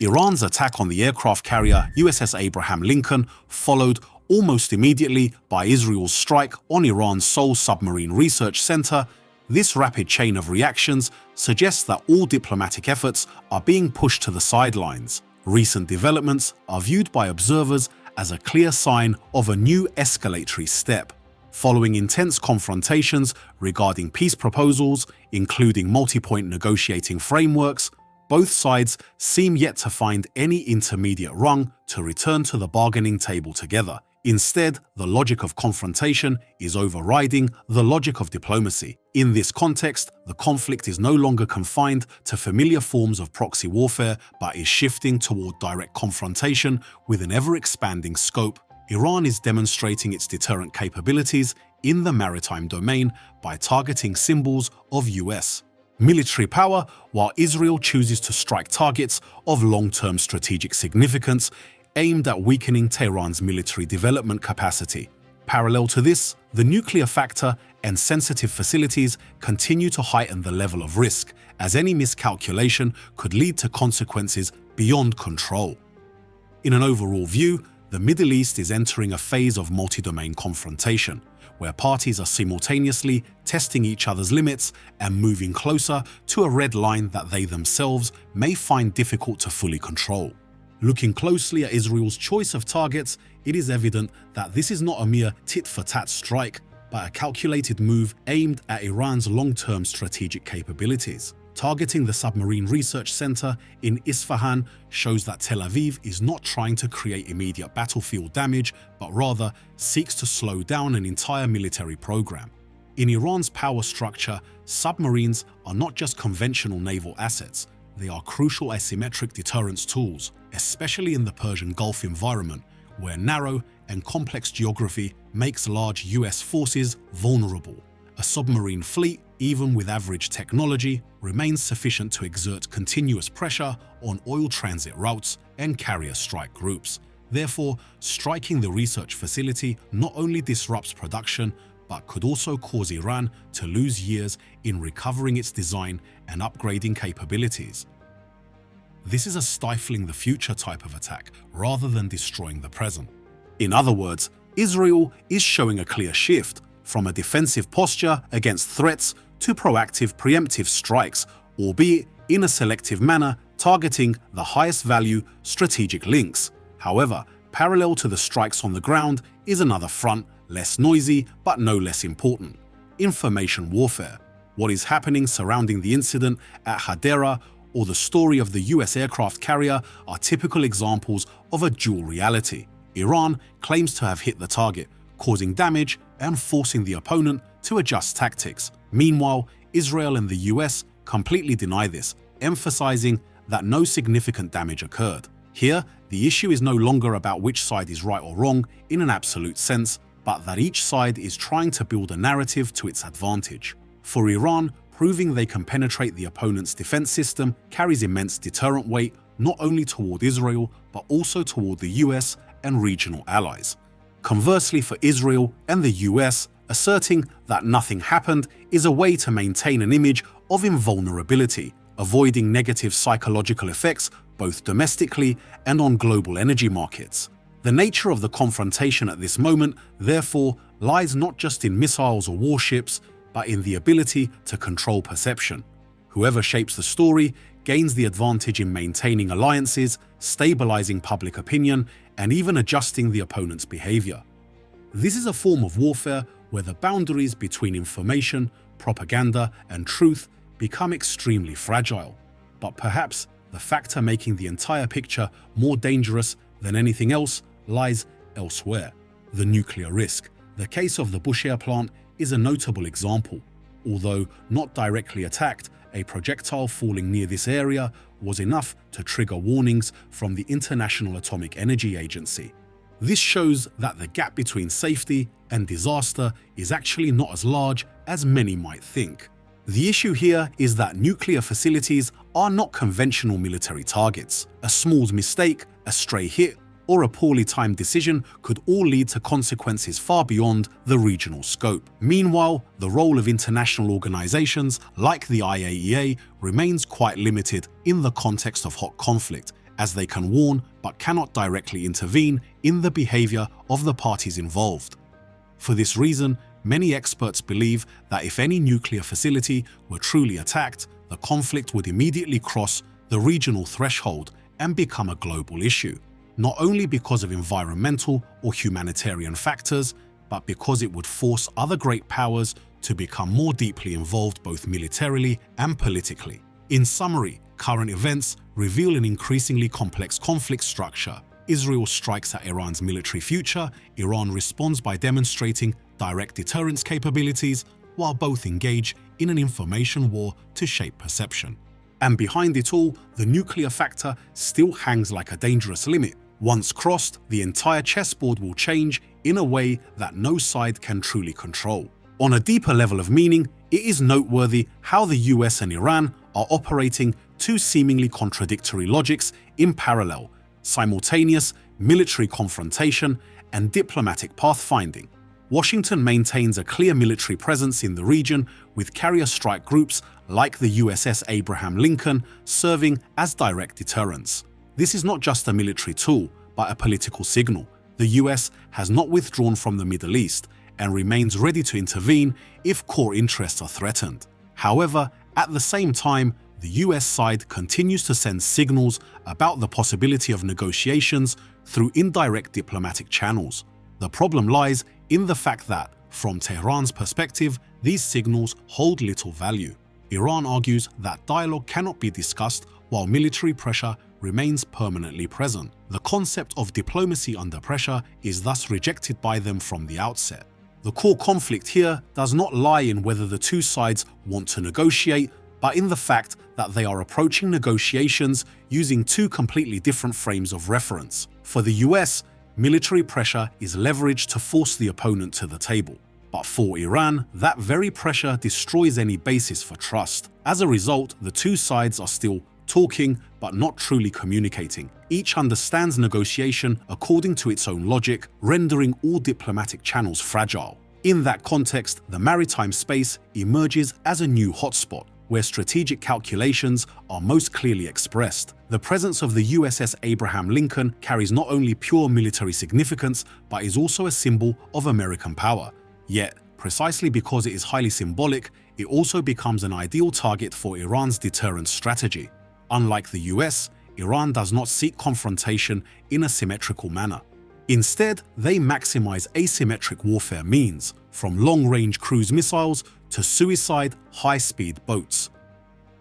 Iran's attack on the aircraft carrier USS Abraham Lincoln followed almost immediately by Israel's strike on Iran's sole submarine research center. This rapid chain of reactions suggests that all diplomatic efforts are being pushed to the sidelines. Recent developments are viewed by observers as a clear sign of a new escalatory step. Following intense confrontations regarding peace proposals, including multi-point negotiating frameworks, both sides seem yet to find any intermediate rung to return to the bargaining table together. Instead, the logic of confrontation is overriding the logic of diplomacy. In this context, the conflict is no longer confined to familiar forms of proxy warfare, but is shifting toward direct confrontation with an ever-expanding scope. Iran is demonstrating its deterrent capabilities in the maritime domain by targeting symbols of US military power, while Israel chooses to strike targets of long-term strategic significance aimed at weakening Tehran's military development capacity. Parallel to this, the nuclear factor and sensitive facilities continue to heighten the level of risk, as any miscalculation could lead to consequences beyond control. In an overall view, the Middle East is entering a phase of multi-domain confrontation, where parties are simultaneously testing each other's limits and moving closer to a red line that they themselves may find difficult to fully control. Looking closely at Israel's choice of targets, it is evident that this is not a mere tit-for-tat strike, but a calculated move aimed at Iran's long-term strategic capabilities. Targeting the submarine research center in Isfahan shows that Tel Aviv is not trying to create immediate battlefield damage, but rather seeks to slow down an entire military program. In Iran's power structure, submarines are not just conventional naval assets, they are crucial asymmetric deterrence tools, especially in the Persian Gulf environment, where narrow and complex geography makes large US forces vulnerable. A submarine fleet, even with average technology, remains sufficient to exert continuous pressure on oil transit routes and carrier strike groups. Therefore, striking the research facility not only disrupts production, but could also cause Iran to lose years in recovering its design and upgrading capabilities. This is a stifling the future type of attack rather than destroying the present. In other words, Israel is showing a clear shift from a defensive posture against threats to proactive preemptive strikes, albeit in a selective manner targeting the highest value strategic links. However, parallel to the strikes on the ground is another front, less noisy but no less important: information warfare. What is happening surrounding the incident at Hadera or the story of the US aircraft carrier are typical examples of a dual reality. Iran claims to have hit the target, causing damage and forcing the opponent to adjust tactics. Meanwhile, Israel and the US completely deny this, emphasizing that no significant damage occurred. Here, the issue is no longer about which side is right or wrong in an absolute sense, but that each side is trying to build a narrative to its advantage. For Iran, proving they can penetrate the opponent's defense system carries immense deterrent weight, not only toward Israel, but also toward the US and regional allies. Conversely, for Israel and the US, asserting that nothing happened is a way to maintain an image of invulnerability, avoiding negative psychological effects both domestically and on global energy markets. The nature of the confrontation at this moment, therefore, lies not just in missiles or warships, but in the ability to control perception. Whoever shapes the story gains the advantage in maintaining alliances, stabilizing public opinion, and even adjusting the opponent's behavior. This is a form of warfare where the boundaries between information, propaganda, and truth become extremely fragile. But perhaps the factor making the entire picture more dangerous than anything else lies elsewhere: the nuclear risk. The case of the Bushehr plant is a notable example. Although not directly attacked, a projectile falling near this area was enough to trigger warnings from the International Atomic Energy Agency. This shows that the gap between safety and disaster is actually not as large as many might think. The issue here is that nuclear facilities are not conventional military targets. A small mistake, a stray hit, or a poorly timed decision could all lead to consequences far beyond the regional scope. Meanwhile, the role of international organizations like the IAEA remains quite limited in the context of hot conflict, as they can warn but cannot directly intervene in the behavior of the parties involved. For this reason, many experts believe that if any nuclear facility were truly attacked, the conflict would immediately cross the regional threshold and become a global issue, not only because of environmental or humanitarian factors, but because it would force other great powers to become more deeply involved both militarily and politically. In summary, current events reveal an increasingly complex conflict structure. Israel strikes at Iran's military future, Iran responds by demonstrating direct deterrence capabilities, while both engage in an information war to shape perception. And behind it all, the nuclear factor still hangs like a dangerous limit. Once crossed, the entire chessboard will change in a way that no side can truly control. On a deeper level of meaning, it is noteworthy how the US and Iran are operating two seemingly contradictory logics in parallel: simultaneous military confrontation and diplomatic pathfinding. Washington maintains a clear military presence in the region, with carrier strike groups like the USS Abraham Lincoln serving as direct deterrents. This is not just a military tool, but a political signal. The US has not withdrawn from the Middle East and remains ready to intervene if core interests are threatened. However, at the same time, the US side continues to send signals about the possibility of negotiations through indirect diplomatic channels. The problem lies in the fact that, from Tehran's perspective, these signals hold little value. Iran argues that dialogue cannot be discussed while military pressure remains permanently present. The concept of diplomacy under pressure is thus rejected by them from the outset. The core conflict here does not lie in whether the two sides want to negotiate, but in the fact that they are approaching negotiations using two completely different frames of reference. For the US, military pressure is leveraged to force the opponent to the table. But for Iran, that very pressure destroys any basis for trust. As a result, the two sides are still talking but not truly communicating. Each understands negotiation according to its own logic, rendering all diplomatic channels fragile. In that context, the maritime space emerges as a new hotspot, where strategic calculations are most clearly expressed. The presence of the USS Abraham Lincoln carries not only pure military significance, but is also a symbol of American power. Yet, precisely because it is highly symbolic, it also becomes an ideal target for Iran's deterrence strategy. Unlike the US, Iran does not seek confrontation in a symmetrical manner. Instead, they maximize asymmetric warfare means, from long-range cruise missiles to suicide high-speed boats.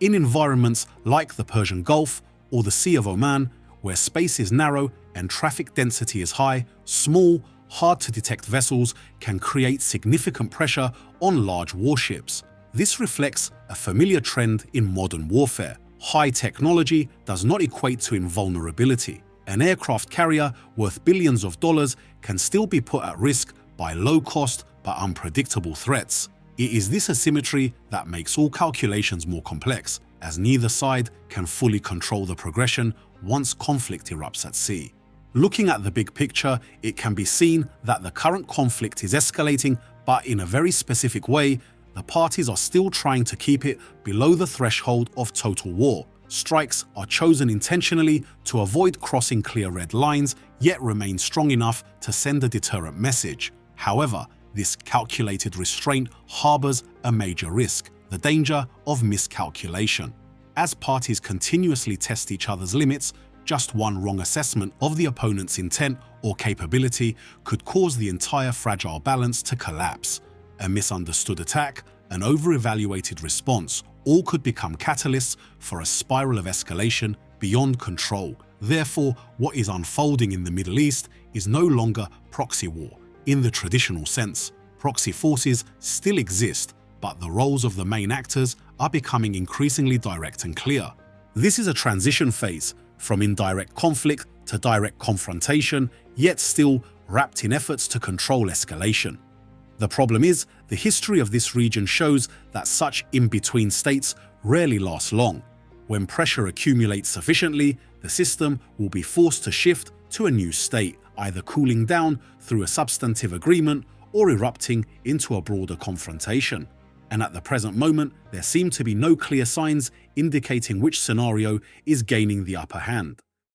In environments like the Persian Gulf or the Sea of Oman, where space is narrow and traffic density is high, small, hard-to-detect vessels can create significant pressure on large warships. This reflects a familiar trend in modern warfare. High technology does not equate to invulnerability. An aircraft carrier worth billions of dollars can still be put at risk by low-cost but unpredictable threats. It is this asymmetry that makes all calculations more complex, as neither side can fully control the progression once conflict erupts at sea. Looking at the big picture, it can be seen that the current conflict is escalating, but in a very specific way. The parties are still trying to keep it below the threshold of total war. Strikes are chosen intentionally to avoid crossing clear red lines, yet remain strong enough to send a deterrent message. However, this calculated restraint harbors a major risk: the danger of miscalculation. As parties continuously test each other's limits, just one wrong assessment of the opponent's intent or capability could cause the entire fragile balance to collapse. A misunderstood attack, an over-evaluated response, all could become catalysts for a spiral of escalation beyond control. Therefore, what is unfolding in the Middle East is no longer proxy war. In the traditional sense, proxy forces still exist, but the roles of the main actors are becoming increasingly direct and clear. This is a transition phase from indirect conflict to direct confrontation, yet still wrapped in efforts to control escalation. The problem is, the history of this region shows that such in-between states rarely last long. When pressure accumulates sufficiently, the system will be forced to shift to a new state, either cooling down through a substantive agreement or erupting into a broader confrontation. And at the present moment, there seem to be no clear signs indicating which scenario is gaining the upper hand.